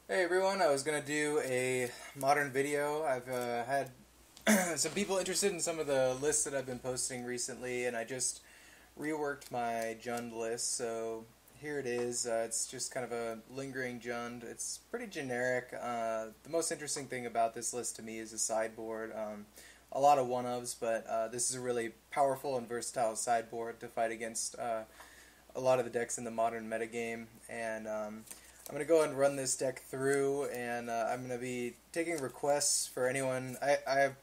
Hey everyone, I was going to do a modern video. I've had some people interested in some of the lists that I've been posting recently, and I just reworked my Jund list, so here it is. It's just kind of a lingering Jund. It's pretty generic. The most interesting thing about this list to me is the sideboard. A lot of one-ofs, but this is a really powerful and versatile sideboard to fight against a lot of the decks in the modern metagame, and I'm going to go and run this deck through, and I'm going to be taking requests for anyone. I have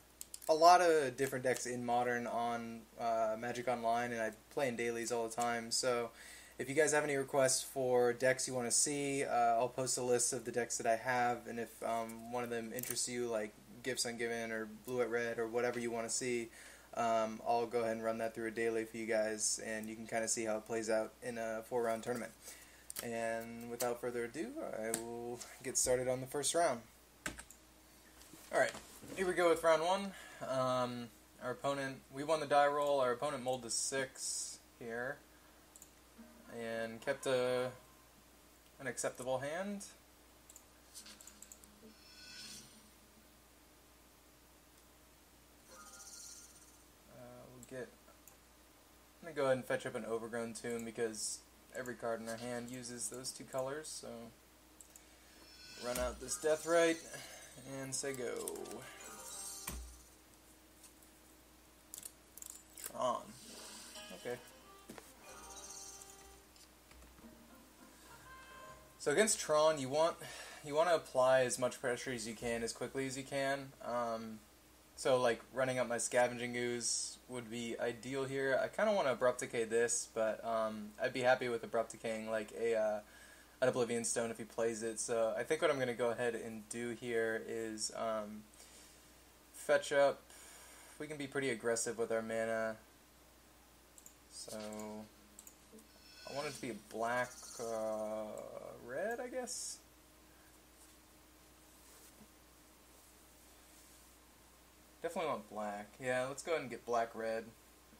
a lot of different decks in Modern on Magic Online, and I play in dailies all the time, so if you guys have any requests for decks you want to see, I'll post a list of the decks that I have, and if one of them interests you, like Gifts Ungiven or Blue at Red or whatever you want to see, I'll go ahead and run that through a daily for you guys, and you can kind of see how it plays out in a 4-round tournament. And without further ado, I will get started on the first round. Alright, here we go with round one. Our opponent, we won the die roll, our opponent mulled to 6 here, and kept an acceptable hand. I'm going to go ahead and fetch up an Overgrown Tomb because every card in our hand uses those two colors, so run out this Deathrite and say go. Tron. Okay. So against Tron, you want to apply as much pressure as you can, as quickly as you can. So like running up my Scavenging Ooze would be ideal here. I kind of want to Abrupt Decay this, but I'd be happy with Abrupt Decaying like an Oblivion Stone if he plays it. So I think what I'm going to go ahead and do here is fetch up. We can be pretty aggressive with our mana. So I want it to be a black red, I guess. Definitely want black. Yeah, let's go ahead and get black-red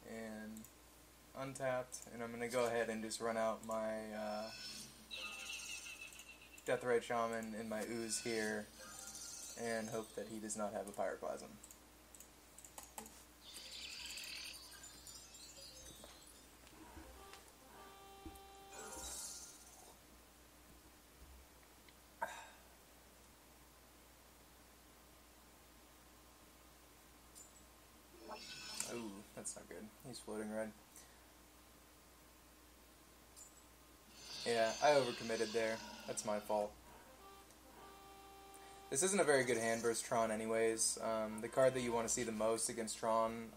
and untapped. And I'm going to go ahead and just run out my Deathrite Shaman in my Ooze here and hope that he does not have a Pyroclasm. Ooh, that's not good. He's floating red. Yeah, I overcommitted there. That's my fault. This isn't a very good hand versus Tron anyways. The card that you want to see the most against Tron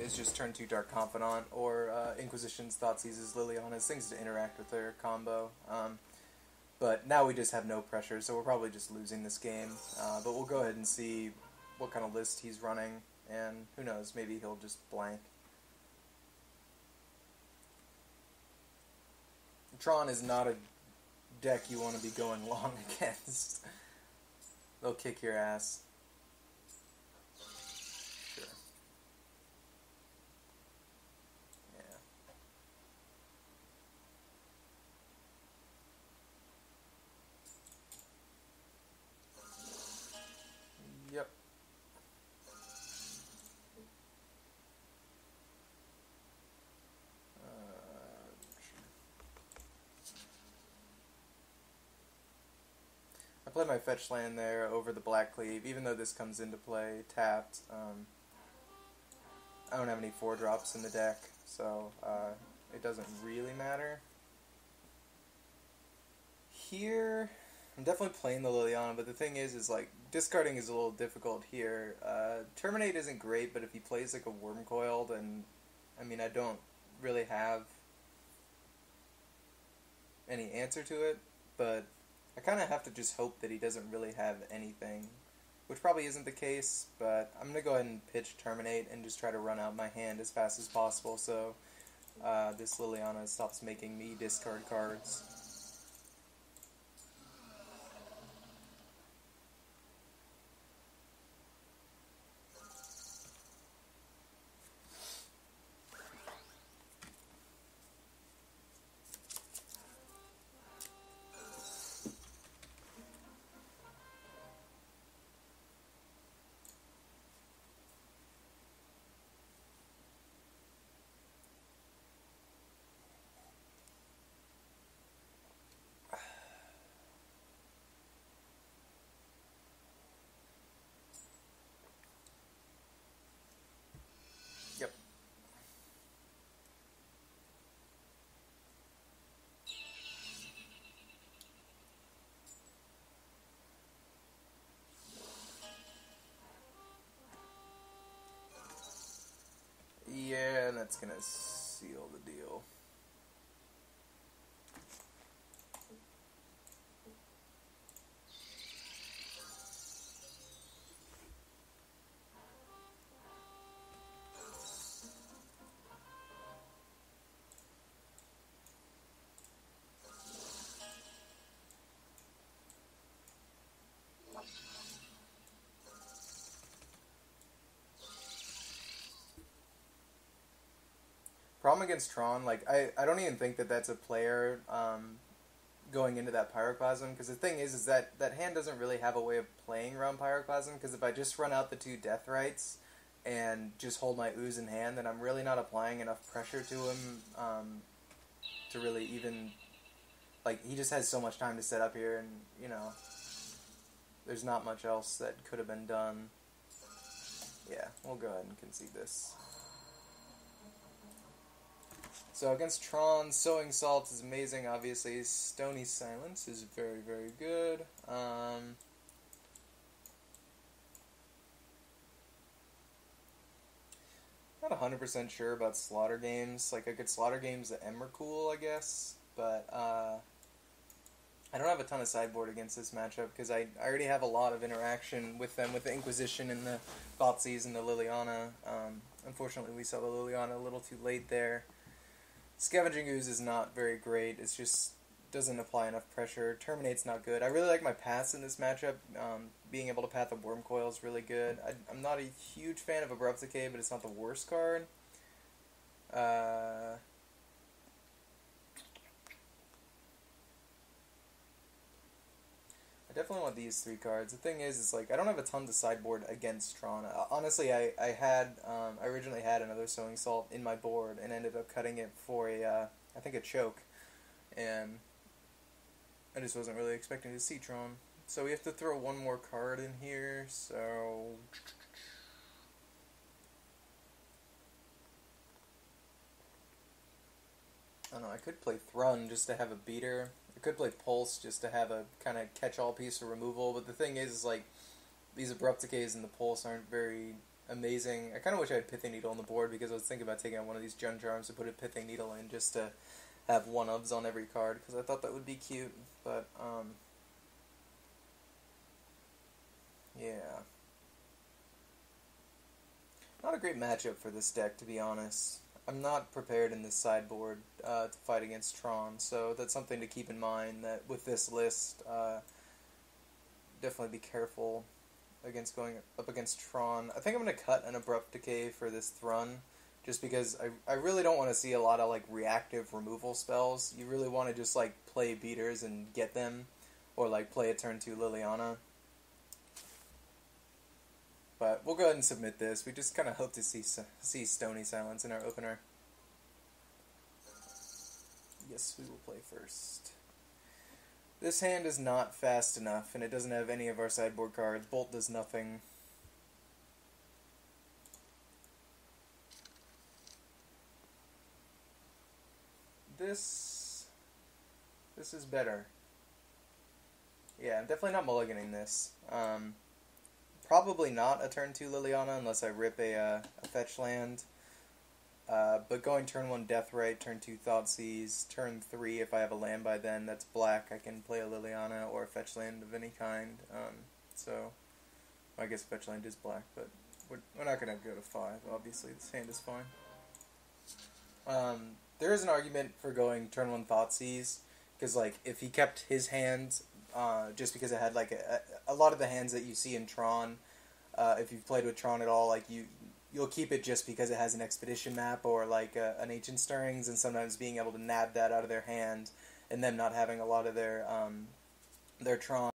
is just turn 2 Dark Confidant or Inquisition's Thoughtseize's Liliana's, things to interact with their combo. But now we just have no pressure, so we're probably just losing this game. But we'll go ahead and see what kind of list he's running. And who knows, maybe he'll just blank. Tron is not a deck you want to be going long against. They'll kick your ass. Sure. Yeah. Yep. I play my fetch land there over the Black Cleave, even though this comes into play tapped. I don't have any 4-drops in the deck, so it doesn't really matter. Here, I'm definitely playing the Liliana, but the thing is like, discarding is a little difficult here. Terminate isn't great, but if he plays like a Wormcoil, then, I mean, I don't really have any answer to it, but I kind of have to just hope that he doesn't really have anything, which probably isn't the case, but I'm going to go ahead and pitch Terminate and just try to run out my hand as fast as possible so this Liliana stops making me discard cards. that's gonna seal the deal. Problem against Tron, like, I don't even think that that's a player going into that Pyroclasm, because the thing is that that hand doesn't really have a way of playing around Pyroclasm, because if I just run out the 2 Death Rites and just hold my Ooze in hand, then I'm really not applying enough pressure to him to really even, like, he just has so much time to set up here, and, you know, there's not much else that could have been done. Yeah, we'll go ahead and concede this. So against Tron, Sowing Salt is amazing, obviously. Stony Silence is very, very good. Not 100% sure about Slaughter Games. Like, I could Slaughter Games the Emrakul, I guess. But, I don't have a ton of sideboard against this matchup, because I already have a lot of interaction with them, with the Inquisition and the Thoughtseize and the Liliana. Unfortunately, we saw the Liliana a little too late there. Scavenging Ooze is not very great. It's just doesn't apply enough pressure. Terminate's not good. I really like my paths in this matchup. Being able to path a Worm Coil is really good. I'm not a huge fan of Abrupt Decay, but it's not the worst card. I definitely want these 3 cards. The thing is like, I don't have a ton to sideboard against Tron. Honestly, I originally had another Sowing Salt in my board and ended up cutting it for I think a choke. And I just wasn't really expecting to see Tron. So we have to throw one more card in here, so... I don't know, I could play Thrun just to have a beater. I could play Pulse just to have a kind of catch-all piece of removal, but the thing is like, these Abrupt Decays and the Pulse aren't very amazing. I kind of wish I had Pithing Needle on the board, because I was thinking about taking out one of these Jun Charms to put a Pithing Needle in just to have 1-ofs on every card, because I thought that would be cute, but, yeah. Not a great matchup for this deck, to be honest. I'm not prepared in this sideboard to fight against Tron, so that's something to keep in mind, that with this list, definitely be careful against going up against Tron. I think I'm going to cut an Abrupt Decay for this Thrun, just because I really don't want to see a lot of like reactive removal spells. You really want to just like play beaters and get them, or like play a turn 2 Liliana. But we'll go ahead and submit this. We just kind of hope to see Stony Silence in our opener. Yes, we will play first. This hand is not fast enough, and it doesn't have any of our sideboard cards. Bolt does nothing. This is better. Yeah, I'm definitely not mulliganing this. Probably not a turn 2 Liliana unless I rip a fetch land. But going turn 1 Deathrite, turn 2 Thoughtseize, turn 3 if I have a land by then that's black, I can play a Liliana or a fetch land of any kind. So, I guess fetch land is black, but we're not going to go to 5, obviously. This hand is fine. There is an argument for going turn 1 Thoughtseize, because like, if he kept his hand, just because it had like a lot of the hands that you see in Tron, if you've played with Tron at all, like you'll keep it just because it has an Expedition map or like an Ancient Stirrings, and sometimes being able to nab that out of their hand and them not having a lot of their Tron